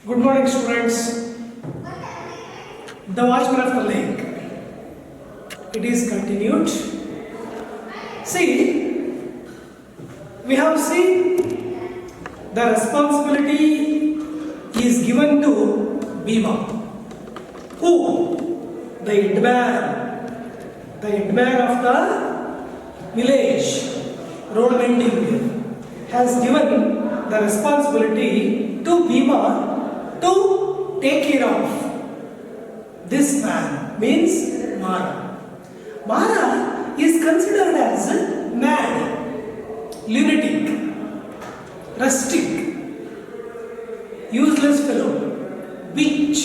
Good morning, students. The Watchman of the Lake. It is continued. See, we have seen the responsibility is given to Bhima. Who? The headman of the village, road mending, has given the responsibility to Bhima to take care of this man, means Mara. Mara is considered as mad, lunatic, rustic, useless fellow, witch.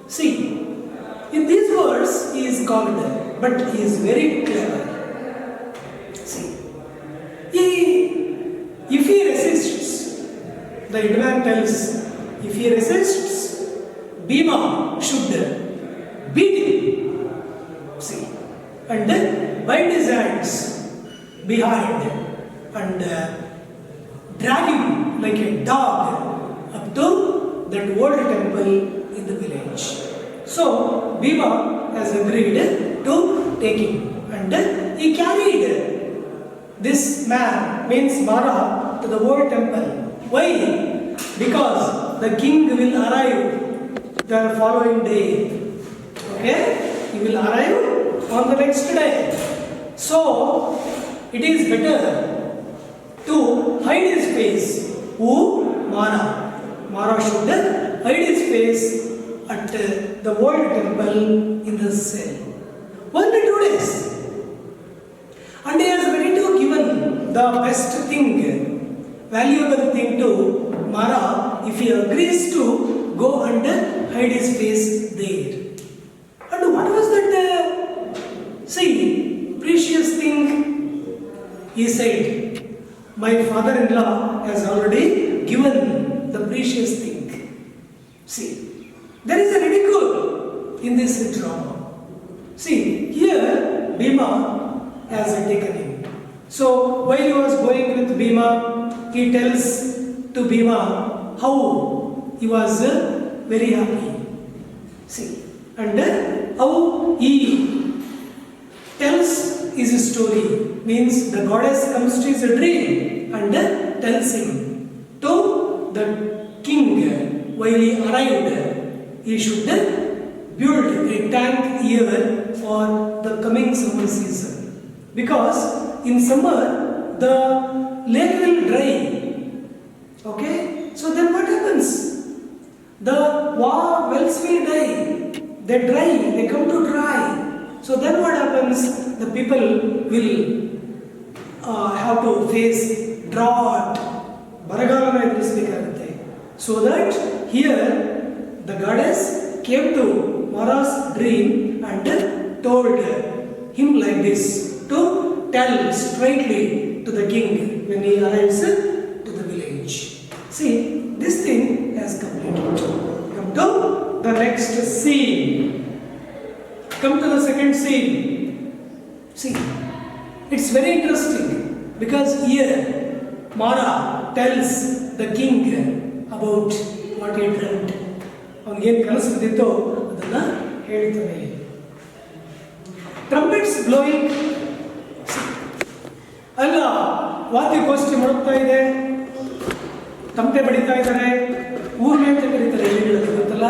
See, in these words he is called, but he is very clever. See, if he resists, the headman tells, if he resists, Bhima should beat him. See, and then bind his hands behind and drag him like a dog up to that old temple in the village. So Bhima has agreed to take him, and he carried this man, means Mara, to the old temple. Why? Because the king will arrive the following day. Okay? He will arrive on the next day. So, it is better to hide his face. Who? Mara. Mara should hide his face at the old temple in the cell. Only 2 days. And he has very to given the best thing, valuable thing to Mara if he agrees to go and hide his face there. And what was that? See, precious thing. He said, my father-in-law has already given the precious thing. See, there is a ridicule in this drama. See, here Bhima has taken him. So while he was going with Bhima, he tells to Bhima how he was very happy. See, and how he tells his story, means the goddess comes to his dream and tells him to the king while he arrived, he should build a tank here for the coming summer season. Because in summer the lake will dry. Okay? So then what happens? The wells will die. They dry, they come to dry. So then what happens? The people will have to face drought. So that here the goddess came to Mara's dream and told him like this to tell straightly to the king when he arrives to the village. See, this thing has completed. Come to the next scene. Come to the second scene. See, it's very interesting because here Mara tells the king about what he dreamt. ಅವನಿಗೇನು ಕನಸು ಬಿದ್ದಿತ್ತೋ ಅದನ್ನ ಹೇಳ್ತಾನೆ. Trumpets blowing. ಅಲ್ಲ, ವಾದ್ಯಗೋಷ್ಠಿ ಮಾಡುತ್ತಾ ಇದೆ, ತಮಟೆ ಬಡಿತಾ ಇದ್ದಾರೆ, ಊರ್ಮೆ ಅಂತ ಕರೀತಾರೆ, ಎಲೆಗಳನ್ನು ಗೊತ್ತಲ್ಲ,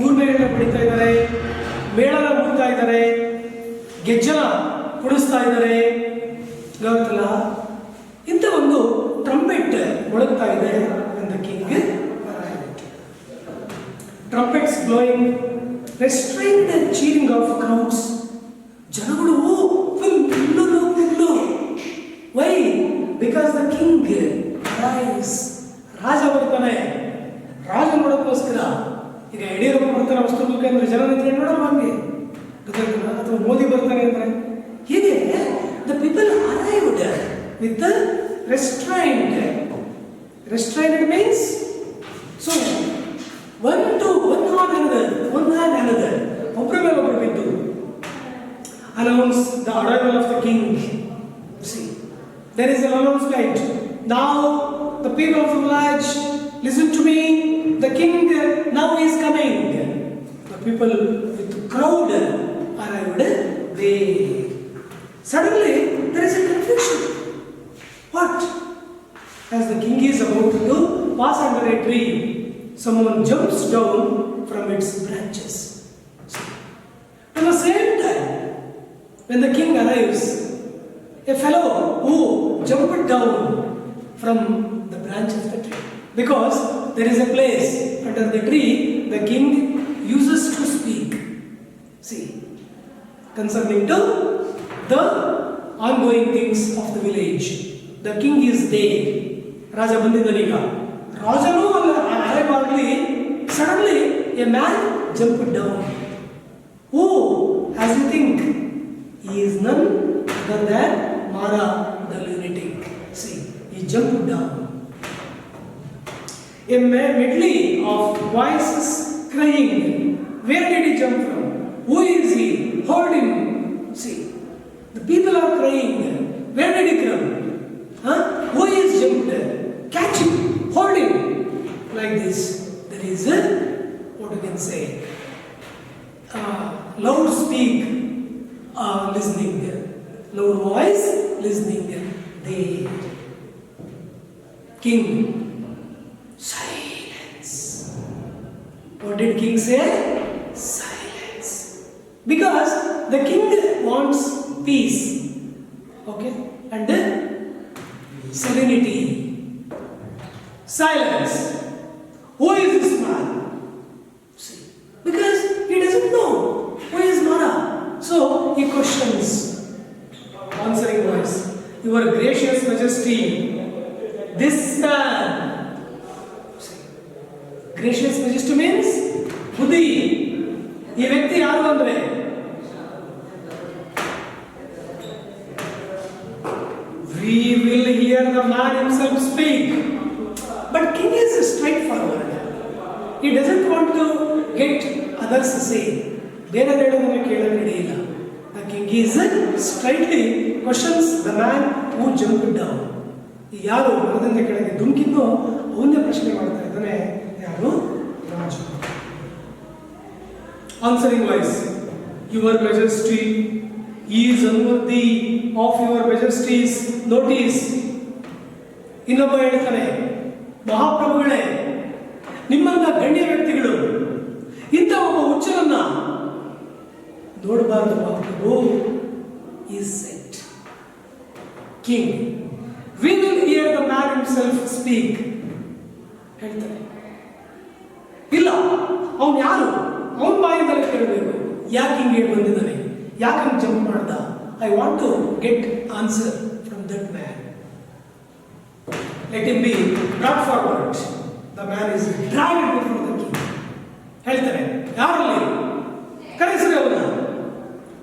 ಊರ್ಮೆಗಳನ್ನ ಬಡಿತಾ ಇದ್ದಾರೆ, ಮೇಳನ ಮುಡ್ತಾ ಇದ್ದಾರೆ, ಗೆಜ್ಜನ ಕುಡಿಸ್ತಾ ಇದ್ದಾರೆ, ಗೊತ್ತಲ್ಲ. ಇಂಥ ಒಂದು ಟ್ರಂಪೆಟ್ ಮೊಳಗ್ತಾ ಇದೆ ಅಂತ king. Trumpets blowing, restrained and cheering of crowds. ಜನಗಳು full. Why? Because the king arrives. ರಾಜ ಬರ್ತಾನೆ. ರಾಜ ನೋಡೋಕ್ಕೋಸ್ಕರ ಈಗ ಯಡಿಯೂರಪ್ಪ ಬರ್ತಾನೆ ವಸ್ತುಕ ಅಂದ್ರೆ ಜನ ನಿಂತ್ಕೊಂಡು ನೋಡೋಣ ಹಂಗೆ ಗೊತ್ತಾಯ್ತಲ್ಲ, ಅಥವಾ ಮೋದಿ ಬರ್ತಾನೆ ಅಂದ್ರೆ ಹೀಗೆ the people arrived with the restraint. Restrained means so one hand another, ಒಬ್ಬರ ಮೇಲೆ ಒಬ್ಬರು ಬಿದ್ದು announce the arrival of the king. See, there is an announcement. Now the people of the village, listen to me. The king now he is coming. The people with crowd arrived there. Suddenly, there is a confusion. What? As the king is about to pass under a tree, someone jumps down from its branches. At the same time, when the king arrives, a fellow who jumped down from the branch of the tree, because there is a place under the tree the king uses to speak. See, concerning to the ongoing things of the village. The king is there. Raja bandidaniga. Rajanu alaybarli. Suddenly, a man jumped down. Who, as you think, he is none other than Mara the lunatic. See, he jumped down. A medley of voices crying. Where did he jump from? Who is he? Hold him. See, the people are crying. Where did he come? Huh? Who is jumped? Catch him. Hold him. Like this. There is a, what you can say, loud speak, listening. Loud voice, listening. They. King. Silence. What did king say? Silence. Because the king wants peace. Okay? And then serenity. Silence. Who is this man? See. Because he doesn't know who is Mara. So he questions. Answering voice. Your gracious majesty, this man. See. Gracious majesty means Buddhi. ಈ ವ್ಯಕ್ತಿ ಯಾರು ಅಂದ್ರೆ we will hear the man himself speak. But king is straightforward. He doesn't want to get others to say. ಬೇರೆ ಹೇಳೋದನ್ನ ಕೇಳಲು ನಡೆಯಿಲ್ಲ. The king is straightly questions the man who jumped down. ಯಾರು ಮರದಿಂದ ಕೆಳಗೆ ಧುಮುಕಿದ್ನೋ ಅವನ್ನೇ ಪ್ರಶ್ನೆ ಮಾಡ್ತಾ ಇದ್ದಾನೆ. ಯಾರು? Raju. Answering voice. Your majesty is unworthy of your majesty's notice. ಇನ್ನೊಬ್ಬ ಹೇಳ್ತಾನೆ, ಮಹಾಪ್ರಭುಗಳೇ, ನಿಮ್ಮಂತ ಗಣ್ಯ ವ್ಯಕ್ತಿಗಳು ಇಂಥ ಒಬ್ಬ ಹುಚ್ಚರನ್ನ ನೋಡಬಾರದು ಮಹಾಪ್ರಭು. is said. King, we will hear the man himself speak. ಹೇಳ್ತಾನೆ, ಇಲ್ಲ, ಅವನು ಯಾರು? ಅವನ ಬಾಯಿಂದಲೇ ಕೇಳಬೇಕು. ಯಾಕೆ ಹಿಂಗೆ ಬಂದಿದ್ದಾನೆ? ಯಾಕೆ ಜಂಪ್ ಮಾಡ್ದ? I want to get answer from that man. Let him be brought forward. The man is dragged before the king. ಹೇಳ್ತಾರೆ, ಯಾರಲ್ಲಿ? ಕರೆಸಿರಿ ಅವನ.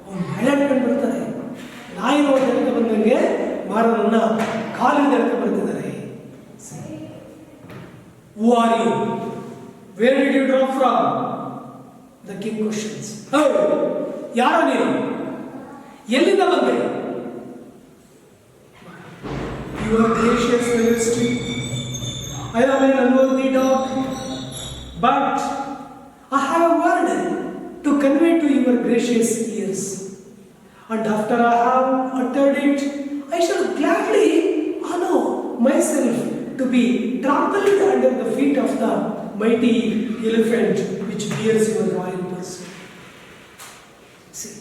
ಅವನು ಹೇಳಾಡ್ಕೊಂಡು ಬರ್ತಾರೆ. ನಾಯಿ ನೋಡಿ ಎಳ್ಕ ಬಂದಂಗೆ ಮಾರನನ್ನ ಕಾಲಿಂದ ಎಳ್ಕ ಬರ್ತಿದ್ದಾರೆ. Who are you? Where did you drop from? The king questions. Oh, ಯಾರು ನೀನು? ಎಲ್ಲಿಂದ ಬಂದೆ? Your gracious majesty, I am an unworthy dog, but I have a word to convey to your gracious ears. And after I have uttered it, I shall gladly allow myself to be trampled under the feet of the mighty elephant which bears your royal person. See,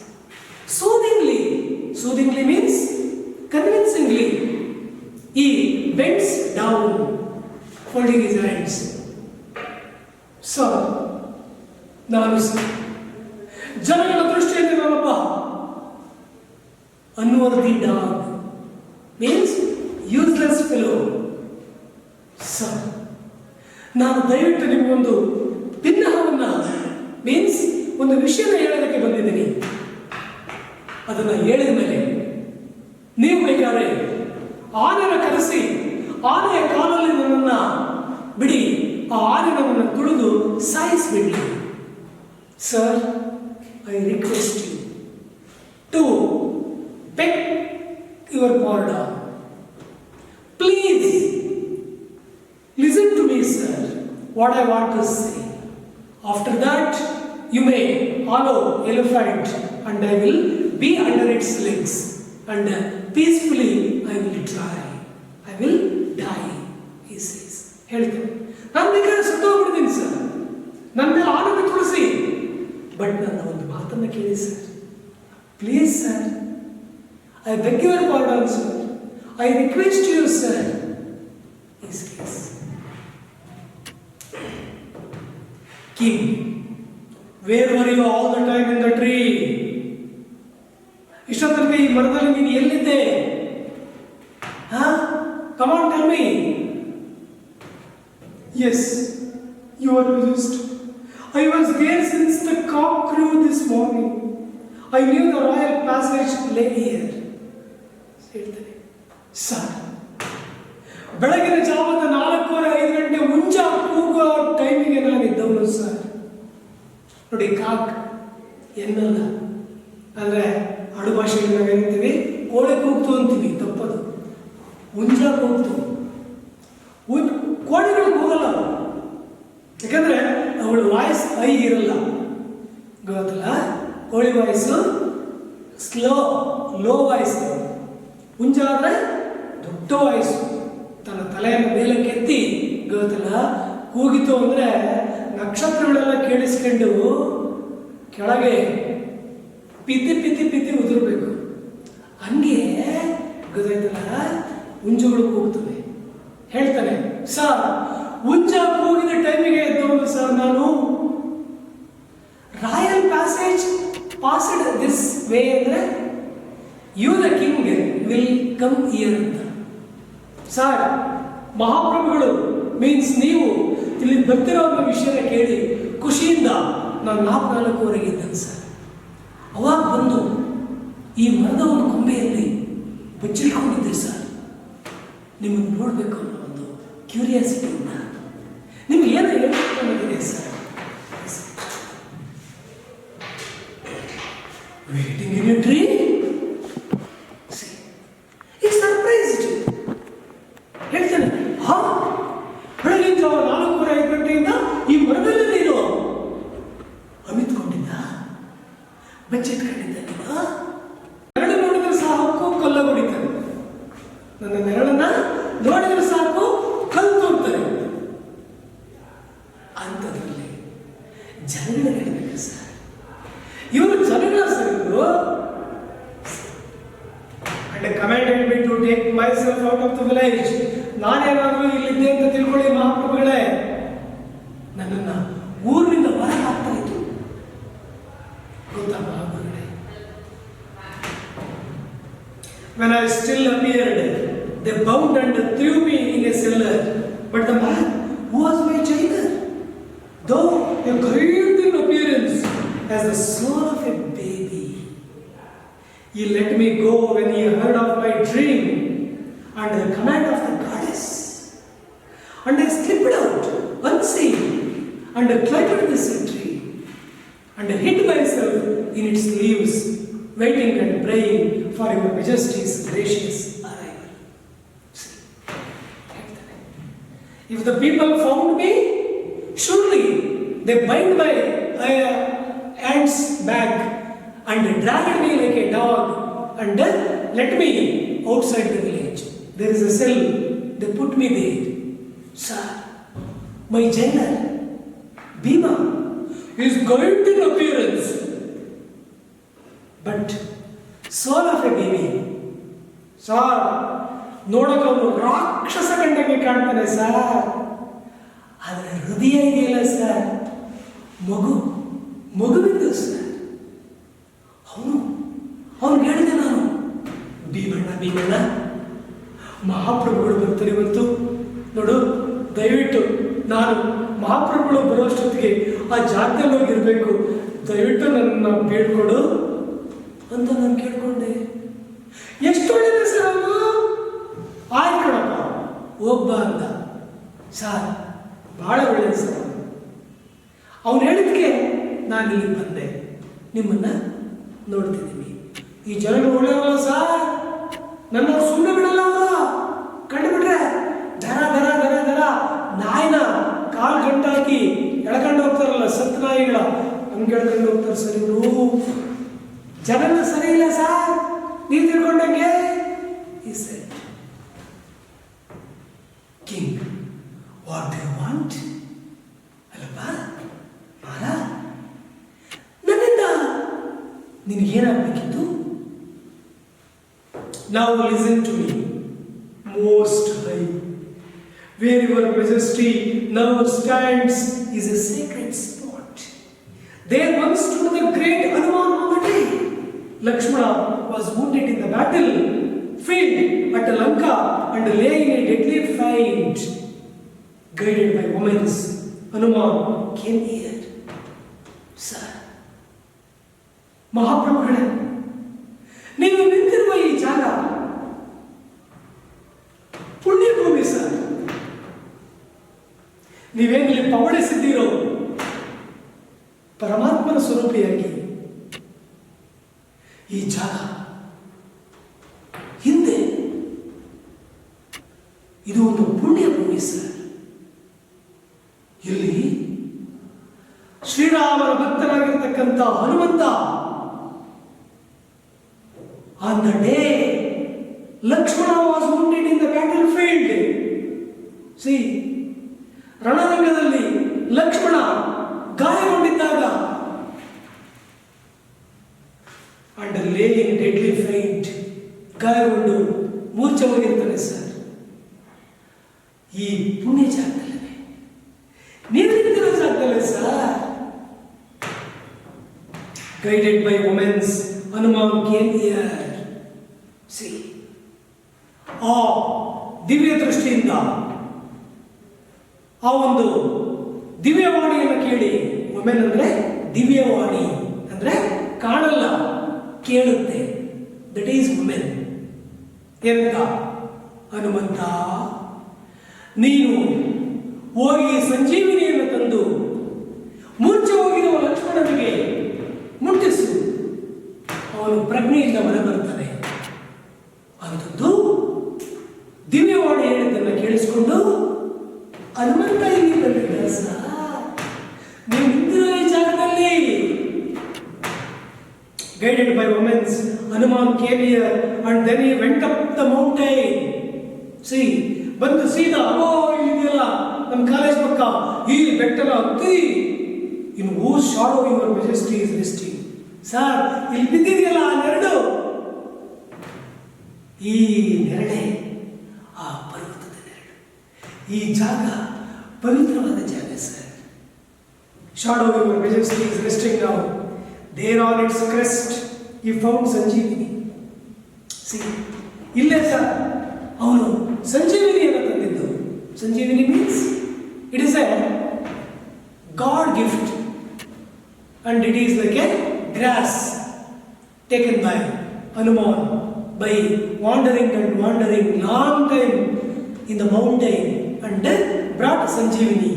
soothingly means convincingly, he bends down, folding his hands. So, ನಾನು ಜನಗಳ ದೃಷ್ಟಿಯಲ್ಲಿ ನಾನೊಬ್ಬ unworthy dog, means useless fellow. So, ನಾನು ದಯವಿಟ್ಟು ನಿಮಗೊಂದು ಭಿನ್ನಹವನ್ನ means ಒಂದು ವಿಷಯನ ಹೇಳೋದಕ್ಕೆ ಬಂದಿದ್ದೀನಿ. ಅದನ್ನ ಹೇಳಿದ ಮೇಲೆ ನೀವು ಬೇಕಾದ್ರೆ ಆನೆನ ಕರೆಸಿ ಆನೆಯ ಕಾಲಲ್ಲಿ ನನ್ನನ್ನ ಬಿಡಿ, ಆ ಆನೆ ನನ್ನನ್ನು ತುಳಿದು ಸಾಯಿಸಿಬಿಡ್ಲಿ. Sir, I request you to beg your pardon. Please listen to me, sir. What I want to say. After that, you may follow elephant, and I will be under its legs, and peacefully I will try. I will die, he says. ಹೇಳ್ತಾರೆ, ನಾನು ಬೇಕಾದ್ರೆ ಸತ್ತೋಗ್ಬಿಡ್ತೀನಿ sir, ನನ್ನ ಮೇಲೆ ಆನಂದ ತುಳಸಿ, but ನನ್ನ ಒಂದು ಮಾತನ್ನು ಕೇಳಿ sir, please sir, I beg your pardon sir, I request you sir, he says. King, where were you all the time in the tree? ಇಷ್ಟೊತ್ತಲ್ಲಿ ಈ ಮರದಲ್ಲಿ ನೀನು ಎಲ್ಲಿದ್ದೆ? Come on, tell me. Yes, you are just. I was there since the cock crew this morning. I knew the royal passage lay here. ಹೇಳ್ತಾರೆ, sir, ಬೆಳಗಿನ ಜಾವದ 4:45 ಗಂಟೆ ಮುಂಜಾ ಕೂಗೋ ಟೈಮಿಗೆ ನಾನಿದ್ದವನು sir. ನೋಡಿ, cock ಎನ್ನಲ್ಲ ಅಂದರೆ ಆಡು ಭಾಷೆಯಲ್ಲಿ ನಾವು ಏನಂತೀವಿ, ಕೋಳಿ ಕೂಗ್ತು ಅಂತೀವಿ, ತಪ್ಪದು. ಮುಂಜಾ ಕೂಗ್ತು. ಕೋಳಿಗಳು ಕೂಗಲ್ಲ, ಯಾಕಂದ್ರೆ ಅವಳ ವಾಯ್ಸ್ ಹೈ ಇರಲ್ಲ, ಗೊತ್ತಲ್ಲ. ಕೋಳಿ ವಾಯ್ಸು ಲೋ ವಾಯ್ಸ್, ಹುಂಜ ಆದರೆ ದೊಡ್ಡ ವಾಯ್ಸು, ತನ್ನ ತಲೆಯನ್ನು ಮೇಲೆ ಕೆತ್ತಿ, ಗೊತ್ತಲ್ಲ, ಕೂಗಿತು ಅಂದರೆ ನಕ್ಷತ್ರಗಳೆಲ್ಲ ಕೇಳಿಸ್ಕೊಂಡು ಕೆಳಗೆ ಪಿತಿ ಉದುರಬೇಕು. ಹಂಗೆ ಗೊತ್ತಾಯ್ತಲ್ಲ, ಹುಂಜುಗಳು ಕೂಗ್ತವೆ. ಹೇಳ್ತಾನೆ, ಸರ್, ಹುಂಜ ಕೂಗಿದ ಟೈಮಿಗೆ ಎದ್ದವನು ಸರ್ ನಾನು. Royal passage passed this way ಅಂದರೆ you the king will come here ಅಂತ. ಸರ್, ಮಹಾಪ್ರಭುಗಳು ಮೀನ್ಸ್ ನೀವು ಇಲ್ಲಿ ಬರ್ತಿರೋ ವಿಷಯನ ಕೇಳಿ ಖುಷಿಯಿಂದ ನಾನು 4:04 ಇದ್ದೇನೆ ಸರ್. ಅವಾಗ ಬಂದು ಈ ಮರದ ಒಂದು ಕೊಂಬೆಯಲ್ಲಿ ಬಚ್ಚಿಟ್ಕೊಂಡಿದ್ದೆ ಸರ್, ನಿಮ್ಮನ್ನು ನೋಡಬೇಕು ಅನ್ನೋ ಒಂದು ಕ್ಯೂರಿಯಾಸಿಟಿಯಿಂದ. ನಿಮ್ಗೆ ಏನೋ ಹೇಳ್ಕೊಂಡಿದೆ sir. Waiting in a tree, it's surprised. ಹೇಳ್ತಾನೆ, ಬೆಳಗಿನ ಜಾವ 4:05 ಗಂಟೆಯಿಂದ ಈ ಮರದಲ್ಲಿ ನೀನು ಅಮಿತ್ಕೊಂಡಿದ್ದ, ಬಚ್ಚಿಟ್ಕೊಂಡಿದ್ದ. ನೀನು ನೆರಳು ನೋಡಿದ್ರೆ ಸಾಕು ಕಲ್ಲ ಹೊಡಿತಾನೆ, ನನ್ನ ನೆರಳನ್ನ ನೋಡಿದ್ರೆ ಸಾಕು ಕಲ್ಲು ತೋರ್ತಾರೆ. ಅಂಥದ್ರಲ್ಲಿ ಜನಗಳ ಹೇಳ್ಬೇಕು ಸರ್, ಇವರು ಜನಗಳ ಸರ್. ಇವರು and commanded me to take myself out of the village. ನಾನೇನಾದರೂ ಇಲ್ಲಿದ್ದೆ ಅಂತ ತಿಳ್ಕೊಳ್ಳಿ ಮಹಾಪ್ರಭುಗಳೇ, ನನ್ನನ್ನ ಊರಿನಿಂದ ಹೊರಗೆ ಹಾಕ್ತಾ ಇತ್ತು, ಗೊತ್ತಾ ಮಹಾಪ್ರಭುಗಳೇ. When I still appeared, they bound and threw me in a cellar. But the man who was my jailer, though a great in appearance as the soul of a baby, he let me go when he heard of my dream and the command of the goddess. And I slipped out unseen and climbed the tree and hid myself in its leaves, waiting and praying for your majesty's gracious arrival. If the people found me, surely they bind my hands back and dragged me like a dog and let me outside the village. There is a cell, they put me there. Sir, my jailer, Bhima, is great in appearance, but soul of a baby. Sir, ನೋಡಕ್ಕೆ ಅವನು ರಾಕ್ಷಸ ಕಂಡಂಗೆ ಕಾಣ್ತಾನೆ sir, ಆದರೆ ಹೃದಯ ಇದೆಯಲ್ಲ sir, ಮಗುವಿಂದು sir. ಅವನು ಹೇಳಿದೆ, ನಾನು ಭೀಮಣ್ಣ ಮಹಾಪ್ರಭುಗಳು ಬರ್ತಾರೆ ಇವತ್ತು ನೋಡು, ದಯವಿಟ್ಟು ನಾನು ಮಹಾಪ್ರಭುಗಳು ಬರೋಷ್ಟೊತ್ತಿಗೆ ಆ ಜಾಗದಲ್ಲಿ ಹೋಗಿರ್ಬೇಕು, ದಯವಿಟ್ಟು ನನ್ನ ಬೇಡ್ಕೊಡು ಅಂತ ನಾನು ಕೇಳ್ಕೊಂಡೆ. ಎಷ್ಟು ಒಳ್ಳೆಯದು ಸರ್ ಅವನು. ಆಯ್ತು ಕಣಪ್ಪ, ಒಬ್ಬ ಅಂದ. ಸರ್, ಭಾಳ ಒಳ್ಳೆಯದು ಸರ್. ಅವನು ಹೇಳಿದ್ಕೆ ನಾನು ಇಲ್ಲಿಗೆ ಬಂದೆ, ನಿಮ್ಮನ್ನ ನೋಡ್ತಿದ್ದೀನಿ. ಈ ಜನಗಳು ಒಳ್ಳೆಯವಲ್ಲ ಸರ್, ನನ್ನ ಸುಮ್ಮನೆ ಬಿಡಲ್ಲ ಅವರು. ಕಂಡುಬಿಟ್ರೆ ದರ ದರ ದರ ದರ ನಾಯಿನ ಕಾಲು ಗಂಟಾಕಿ ಎಳ್ಕೊಂಡು ಹೋಗ್ತಾರಲ್ಲ, ಸತ್ ಕೇಳ್ಕೊಂಡು ಹೋಗ್ತಾರೆ ಸರ್ ಇವರು. ಜನನ ಸರಿ ಇಲ್ಲ ಸರ್, ನೀವು ತಿಳ್ಕೊಂಡಂಗೆ. He said, King, what do you want? ಅಲ್ಲಪ್ಪ ಮಾರ, ನನ್ನಿಂದ ನಿನಗೇನಾಗಬೇಕಿತ್ತು? Now listen to me, most high. Where your majesty now stands is a sacred spot. There once stood the great Hanuman Mamati. Lakshmana was wounded in the battle field at Lanka and lay in a deadly fight. Guided by omens, Hanuman came here. Sir, ಮಹಾಪ್ರಭುಗಳೇ, ನೀವು ನಿಂತಿರುವ ಈ ಜಾಗ ಪುಣ್ಯಭೂಮಿ sir. ನೀವೇನಿಲ್ಲಿ ಪವಡಿಸಿದ್ದೀರೋ ಪರಮಾತ್ಮನ ಸ್ವರೂಪಿಯಾಗಿ ಈ ಜಾಗ ಹಿಂದೆ ಇದು ಒಂದು ಪುಣ್ಯಭೂಮಿ ಸರ್. ಇಲ್ಲಿ ಶ್ರೀರಾಮನ ಭಕ್ತನಾಗಿರ್ತಕ್ಕಂಥ Hanumantha on the day Lakshmana was wounded in the battlefield. See, ರಣರಂಗದಲ್ಲಿ ಲಕ್ಷ್ಮಣ ಗಾಯಗೊಂಡಿದ್ದಾಗ ಅಂಡ್ ಲೇಯಿಂಗ್ ಡೆಡ್ಲಿ ಫೈಟ್, ಗಾಯಗೊಂಡು ಮೂರ್ಛೆ ಹೋಗಿರ್ತಾನೆ ಸರ್. ಈ ಪುಣ್ಯ ಜಾಗದಲ್ಲೇ ನೀವು ನಿಂತಿರೋ ಜಾಗದಲ್ಲೇ sir. Guided by womens, Hanuman came here. See, ಆ ದಿವ್ಯ ದೃಷ್ಟಿಯಿಂದ ಆ ಒಂದು ದಿವ್ಯವಾಣಿಯನ್ನು ಕೇಳಿ. ವುಮೆನ್ ಅಂದ್ರೆ ದಿವ್ಯವಾಣಿ ಅಂದ್ರೆ ಕಾಣಲ್ಲ, ಕೇಳುತ್ತೆ. That is women. ಎಂತ ಹನುಮಂತ, ನೀನು ಹೋಗಿ ಸಂಜೀವಿನಿಯನ್ನು ತಂದು ಮೂರ್ಛೆ ಹೋಗಿರುವ ಲಕ್ಷ್ಮಣನಿಗೆ ಮುಟ್ಟಿಸು, ಅವನು ಪ್ರಜ್ಞೆಯಿಂದ ಹೊರಬರ್ತಾನೆ. ಅಂತದ್ದು ದಿವ್ಯವಾಣಿ ಹೇಳಿದ್ದನ್ನು ಕೇಳಿಸಿಕೊಂಡು ಹನುಮಂತ ಇಲ್ಲಿ ಬಂದಿದ್ದ ಸರ್. ನೀವು ನಿಂತಿರೋ ಈ ಜಾಗದಲ್ಲಿ. Guided by womens, Hanuman came here and then he went up the mountain. See, ಬಂದು ಸೀದಾ ಅಗೋ ಇದೆಯಲ್ಲ ನಮ್ಮ ಕಾಲೇಜ್ ಪಕ್ಕ ಈ ಬೆಟ್ಟನ ಹತ್ತಿ in whose shadow your majesty is resting. Sir, ಇಲ್ಲಿ ಬಿದ್ದಿದೆಯಲ್ಲ ಆ ನೆರಳು, ಈ ನೆರಳೆ ಆ ಪರ್ವತದ ನೆರಳು. ಈ ಜಾಗ ಪವಿತ್ರವಾದ ಜಾಗ sir. Shadow your majesty is resting now. There on its crest he found Sanjeevini. See, ಇಲ್ಲೇ ಸರ್ ಅವನು ಸಂಜೀವಿನಿಯನ್ನು ತಂದಿದ್ದು. Sanjeevini means it is a god gift and it is like a grass taken by Hanuman by wandering and wandering long time in the mountain and brought Sanjeevani.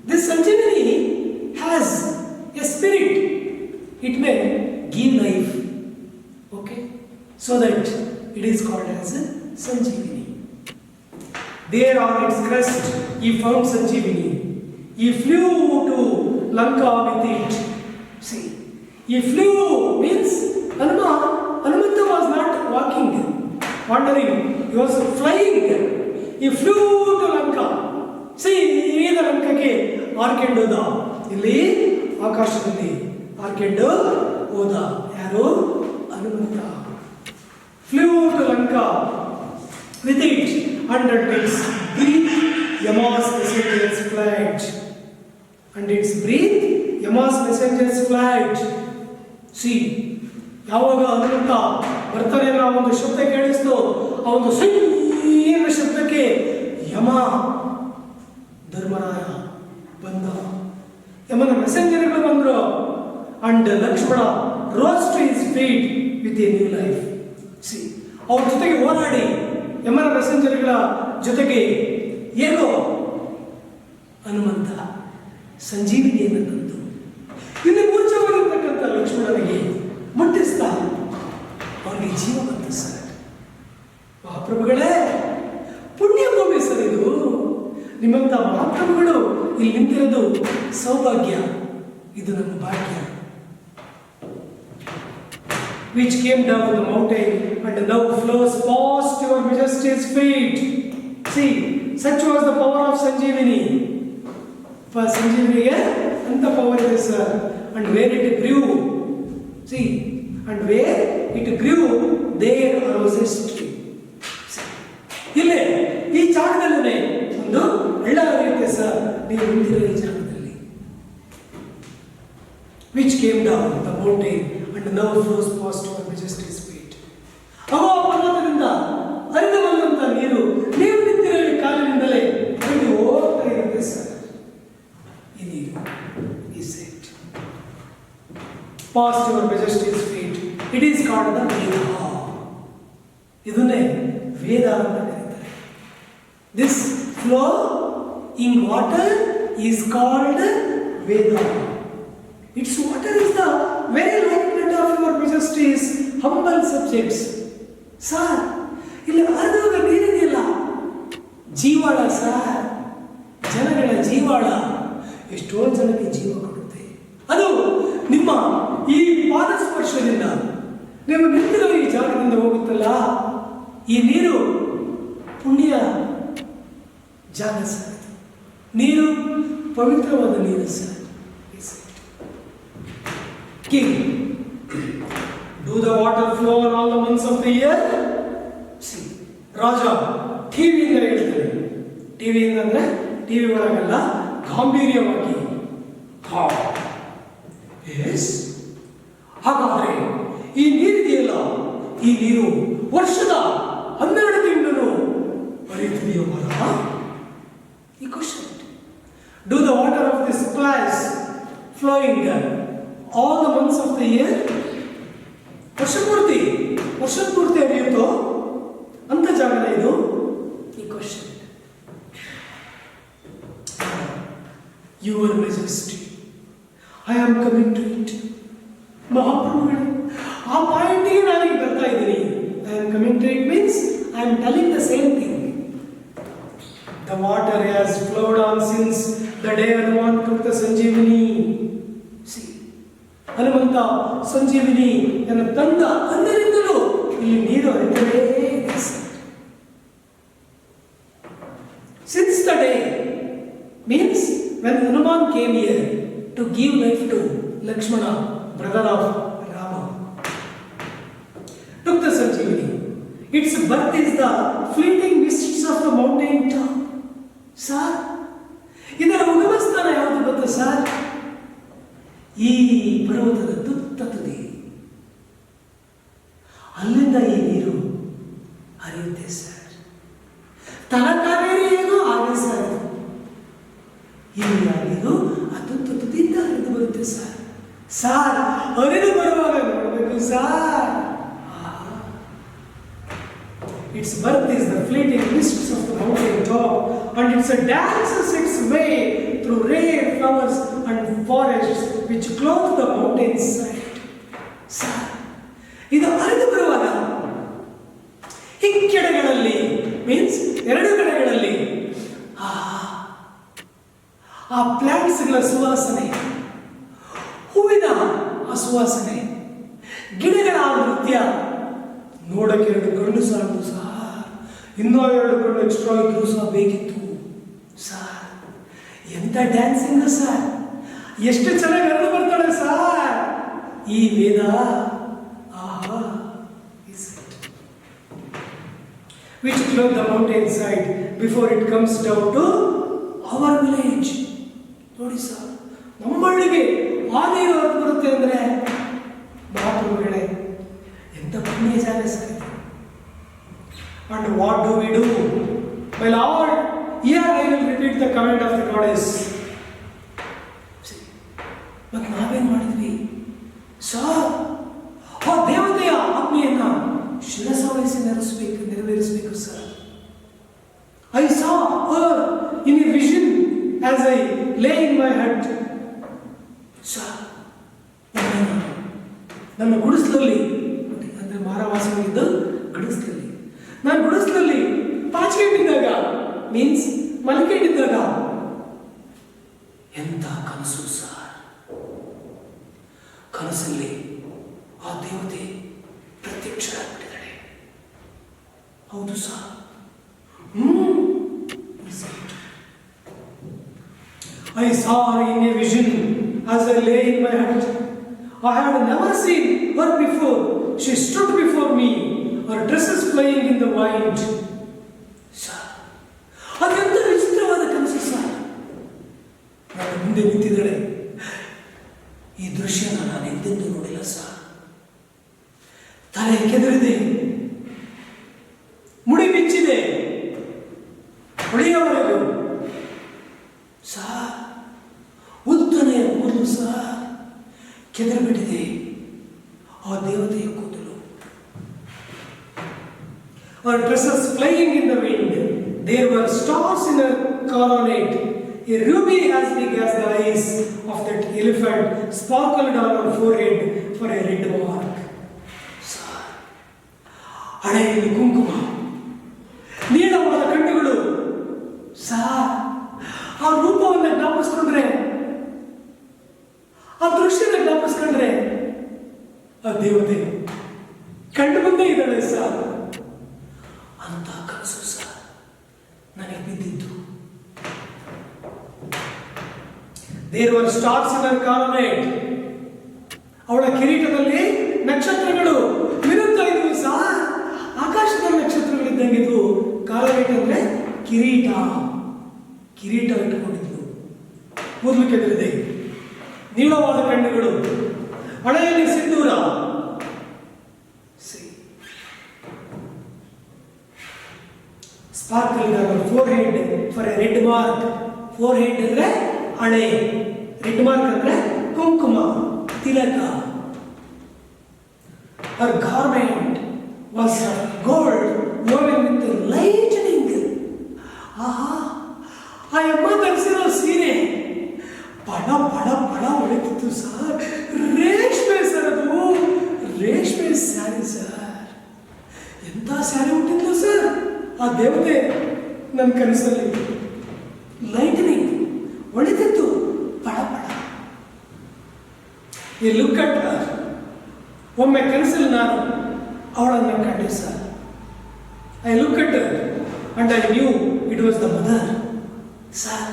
This Sanjeevani has a spirit. It may give life. Okay? So that it is called as Sanjeevani. There on its crest he found Sanjeevani. He flew to Lanka with it. See, he flew means Hanumanta was not walking, wandering, he was flying. He flew to Lanka. See, ಈಗ ಲಂಕಕ್ಕೆ ಹಾರ್ಕೊಂಡು ಹೋದ. ಇಲ್ಲಿ ಆಕಾಶದಲ್ಲಿ ಹಾರ್ಕೊಂಡು ಹೋದ. ಯಾರು? Hanumantha. Flew to Lanka with it and its breath Yama's messengers flight. And its breath Yama's messengers flight. See, ಯಾವಾಗ ಹನುಮಂತ ಬರ್ತಾನೆ ಅನ್ನೋ ಒಂದು ಶಬ್ದ ಕೇಳಿಸ್ತು, ಆ ಒಂದು ಸೈನ್ಯ ಶಬ್ದಕ್ಕೆ ಯಮ ಧರ್ಮರಾಯ ಬಂದ, ಯಮನ ಮೆಸೆಂಜರ್ಗಳು ಬಂದರು. And Lakshmana rose to his feet with a new life. See, ಅವ್ರ ಜೊತೆಗೆ ಹೋರಾಡಿ ಯಮನ ಮೆಸೆಂಜರ್ಗಳ ಜೊತೆಗೆ ಏನೋ ಹನುಮಂತ ಸಂಜೀವಿನಿಯನ್ನು ತಂದು ಇಲ್ಲಿ ಮೂರ್ಛವಾಗಿರ್ತಕ್ಕಂಥ ಲಕ್ಷ್ಮಣನಿಗೆ ಮುಟ್ಟಿಸ್ತಾ ಅವನಿಗೆ ಜೀವ ಬಂತು ಸರ್. ಮಹಾಪ್ರಭುಗಳೇ, ಪುಣ್ಯಭೂಮಿ ಸರ್ ಇದು. ನಿಮ್ಮಂಥ ಮಹಾಪ್ರಭುಗಳು ಇಲ್ಲಿ ನಿಂತಿರೋದು ಸೌಭಾಗ್ಯ. ಇದು ನಮ್ಮ ಭಾಗ್ಯ. Which came down the mountain and now flows past your majesty's feet. See, such was the power of Sanjeevani. For Sanjeevani, and the power is, and where it grew. See, and where it grew, there arose a stream. ಇಲ್ಲೇ ಈ ಜಾಗದಲ್ಲೇ ಒಂದು ಹಳ್ಳ ಹರಿಯುತ್ತೆ sir. ನೀವು ನಿಂತಿರೋ ಈ ಜಾಗದಲ್ಲಿ. Which came down the mountain and now flows past your majesty's feet. ಅವ ಪರ್ವತದಿಂದ ಹರಿದು ಬಂದಂತ ನೀರು ನೀವು ನಿಂತಿರೋ ಈ ಕಾಲಿನಿಂದಲೇ ಹರಿದು ಹೋಗ್ತಾ ಇರುತ್ತೆ ಸರ್. ಈ ನೀರು ಈ set past your majesty's feet. It is called the Veda. ಇದನ್ನೇ ವೇದ ಅಂತ ಕರೀತಾರೆ. This flow in water is called Veda. Its water is the very likeness of your majesty's humble subjects. Sir, ಇಲ್ಲಿ ಹರಿದೋಗ ನೀರಿದೆಯಲ್ಲ, ಜೀವಾಳ ಸರ್, ಜನಗಳ ಜೀವಾಳ. ಎಷ್ಟೋ ಜನಕ್ಕೆ ಜೀವ ಕೊಡುತ್ತೆ. ಅದು ನಿಮ್ಮ ಈ ಪಾದ ಸ್ಪರ್ಶದಿಂದ ನೀವು ನಿಂತಿರೋ ಈ ಜಾಗದಿಂದ ಹೋಗುತ್ತಲ್ಲ, ಈ ನೀರು ಪುಣ್ಯ ಜಾಗ ಸರ್. ನೀರು ಪವಿತ್ರವಾದ ನೀರು sir. King, do the water flow in all the months of the year? See, ರಾಜ ಟಿವಿಯಿಂದ ಹೇಳ್ತಾರೆ. ಟಿವಿಯಿಂದ ಅಂದ್ರೆ ಟಿವಿ ಒಳಗಲ್ಲ, ಗಾಂಭೀರ್ಯವಾಗಿ. ಎಸ್, ಹಾಗಾದ್ರೆ ಈ ನೀರಿದೆಯಲ್ಲ, ಈ ನೀರು ವರ್ಷದ 12 ತಿಂಗಳು ಹರಿಯುತ್ತಿದೆಯೋ ಮರ? ಈ question. Do the water of this place flowing all the months of the year? ವರ್ಷ ಪೂರ್ತಿ ಹರಿಯುತ್ತೋ ಅಂತ ಜಾಗನ ಇದು? ಈ question. Your Majesty, I am coming to it. ಮಹಾಪ್ರಭುಗಳೇ, ಆ ಪಾಯಿಂಟಿಗೆ ನಾನೀಗ ಬರ್ತಾ ಇದ್ದೀನಿ. I am coming to it means I am telling the same thing. The water has flowed on since the day Hanuman took the Sanjeevani. See, Hanumantha ಸಂಜೀವಿನಿ ನನ್ನ ತಂದ ಅಂದಿನಿಂದಲೂ ಇಲ್ಲಿ ನೀರು ಹರಿತಲೇ ಇದೆ. Since the day means when Hanuman came here to give life to Lakshmana, brother of Rama, took the Sanjeevani. Its birth is the fleeting mists of the mountain top. Sir, ಇದರ ಉಗಮಸ್ಥಾನ ಯಾವುದು ಗೊತ್ತಾ sir? ಈ ಪರ್ವತದ ತುತ್ತ ತುದಿ, ಅಲ್ಲಿಂದ ಈ ನೀರು ಹರಿಯುತ್ತೆ ಸರ್. ತಲಕಾವೇರಿ ಏನೋ ಹಾಗೆ ಸರ್. ಇಲ್ಲಿ ಆ ನೀರು ಆ ತುತ್ತ ತುದಿಯಿಂದ ಹರಿದು ಬರುತ್ತೆ ಸರ್. ಸಾರ್, ಹರಿದು ಬರುವಾಗ ನೋಡಬೇಕು sir. Its birth is the fleeting mists of the mountain top, and it's a dances its way through rare flowers and forests which clothe the mountainside. Sir, ಇದು ಹರಿದು ಬರುವಾಗ ಹಿಕ್ಕೆಡೆಗಳಲ್ಲಿ ಮೀನ್ಸ್ 2 ಕಡೆಗಳಲ್ಲಿ ಆ ಪ್ಲಾಂಟ್ಸ್ಗಳ ಸುವಾಸನೆ, ಹೂವಿನ ಆ ಸುವಾಸನೆ, ಗಿಡಗಳ ಆ ನೃತ್ಯ ನೋಡಕ್ಕೆ 2 ಕಣ್ಣು ಸಾಲದು ಸರ್. ಇನ್ನೂ 2 ಕಣ್ಣು ಎಕ್ಸ್ಟ್ರಾ ಇದ್ರು ಸಹ ಬೇಕಿತ್ತು ಸರ್. ಎಂತ ಡ್ಯಾನ್ಸಿಂಗ್ ಸರ್, ಎಷ್ಟು ಚೆನ್ನಾಗಿ ಹರಿದು ಬರ್ತಾಳೆ ಸರ್ ಈ ವೇದ. ಆಹಾ, which clothe the mountain side before it comes down to our village. ನೋಡಿ ಸರ್, ನಮ್ಮಳ್ಳಿಗೆ ಆ ನೀರು ಹರಿದು ಬರುತ್ತೆ ಅಂದ್ರೆ ಮಹಾಪ್ರಭುಗಳೇ ಎಂತ ಪುಣ್ಯ ಜಾಗ sir. And what do we do? My Lord, here I will repeat the comment of the goddess. ಮತ್ತೆ ನಾವೇನ್ ಮಾಡಿದ್ವಿ ಸರ್? ಆ ದೇವತೆಯ ಆಜ್ಞೆಯನ್ನ ಶಿರಸಾವಹಿಸಿ ನೆರವೇರಿಸಬೇಕು sir. I saw her in a vision as I lay in my hut. Sir, ನನ್ನ ಗುಡಿಸಲಲ್ಲಿ, ಅಂದ್ರೆ ಮಾರವಾಸವಾಗಿದ್ದ ಗುಡಿಸಲಲ್ಲಿ, ನಾನು ಗುಡಿಸಲಲ್ಲಿ ಪಾಚಿಕೊಂಡಿದ್ದಾಗ means ಮಲ್ಕೊಂಡಿದ್ದಾಗ ಎಂತ ಕನಸು ಸರ್. ಕನಸಲ್ಲಿ ಆ ದೇವತೆ ಪ್ರತ್ಯಕ್ಷರಾಗ್ಬಿಟ್ಟಿದ್ದಾಳೆ. ಹೌದು sir. I saw her in a vision as I lay in my hut. I had never seen her before. She stood before me, her dresses flying in the wind. Sir, ಅದೆಂತ ವಿಚಿತ್ರವಾದ ಕನಸು sir. ನಾನು ಮುಂದೆ ನಿಂತಿದ್ದಾಳೆ. ಈ ದೃಶ್ಯನ ನಾನು ಎಂದೆಂದೂ ನೋಡಿಲ್ಲ sir. ತಲೆ ಕೆದರಿದೆ, ಮುಡಿ ಬಿಚ್ಚಿದೆ, ಹೊಳೆಯವರೆಗೂ ಸರ್. ಉದ್ದನೆಯ ಕೂದಲು ಸರ್ ಕೆದರಿಬಿಟ್ಟಿದೆ. ಆ ದೇವತೆಯ ಕೂದಲು. Her dresses flying in the wind. There were stars in her coronette. A ruby as big as the eyes of that elephant sparkled on her forehead for a red mark. Sir, ಹಣೆಯಲ್ಲಿ ಕುಂಕುಮ, ನೀಳವಾದ ಕಣ್ಣುಗಳು. Sir, ಆ ರೂಪವನ್ನು ಜ್ಞಾಪಿಸ್ಕೊಂಡ್ರೆ, ಆ ದೃಶ್ಯನ ಜ್ಞಾಪಿಸ್ಕೊಂಡ್ರೆ ಆ ದೇವತೆ ಕಂಡು ಬಂದೇ ಇದ್ದಾಳೆ ಸರ್. ಅಂತ ಕನಸು ಸರ್ ನನಗೆ ಬಿದ್ದಿತ್ತು. There were stars in her coronet. ಅವಳ ಕಿರೀಟದಲ್ಲಿ ನಕ್ಷತ್ರಗಳು ಮಿರುತ್ತಾ ಇದ್ವು ಸರ್. ಆಕಾಶದ ನಕ್ಷತ್ರಗಳಿದ್ದಂಗಿದ್ವು. ಕಾರೋನೆಟ್ ಅಂದ್ರೆ ಕಿರೀಟ. ಕಿರೀಟ ಇಟ್ಟುಕೊಂಡಿದ್ಲು. ಕೂದಲು ಕೆದರಿದೆ, ನೀಳವಾದ ಕಣ್ಣುಗಳು, ಹಣೆಯಲ್ಲಿ ಸಿಂಧೂರ. Sparkled on her forehead for a red mark. Forehead ಅಂದ್ರೆ ಹಣೆ, ರೆಡ್ ಮಾರ್ಕ್ ಅಂದ್ರೆ ಕುಂಕುಮ, ತಿಲಕ. Her garment was of gold woven with lightning. ಆಹಾ, ಆ ಅಮ್ಮ ಧರಿಸಿರೋ ಸೀರೆ ಪಡ ಪಡ ಪಡ ಹೊಳೆತಿತ್ತು ಸರ್. ರೇಷ್ಮೆ ಸರ್, ಅದು ರೇಷ್ಮೆ ಸ್ಯಾರಿ ಸರ್. ಎಂತ ಸ್ಯಾರಿ ಹುಟ್ಟಿದ್ಲು ಸರ್ ಆ ದೇವತೆ ನನ್ನ ಕನಸಲ್ಲಿ. ಲೈಟ್ನಿಂಗ್ ಹೊಳಿತಿತ್ತು ಪಡ ಪಡ. ಈ ಲುಕ್ ಅಟ್ ಹರ್. ಒಮ್ಮೆ ಕನಸಲ್ಲಿ ನಾನು ಅವಳನ್ನು ಕಂಡೆ sir. I look at her and I knew it was the mother. Sir,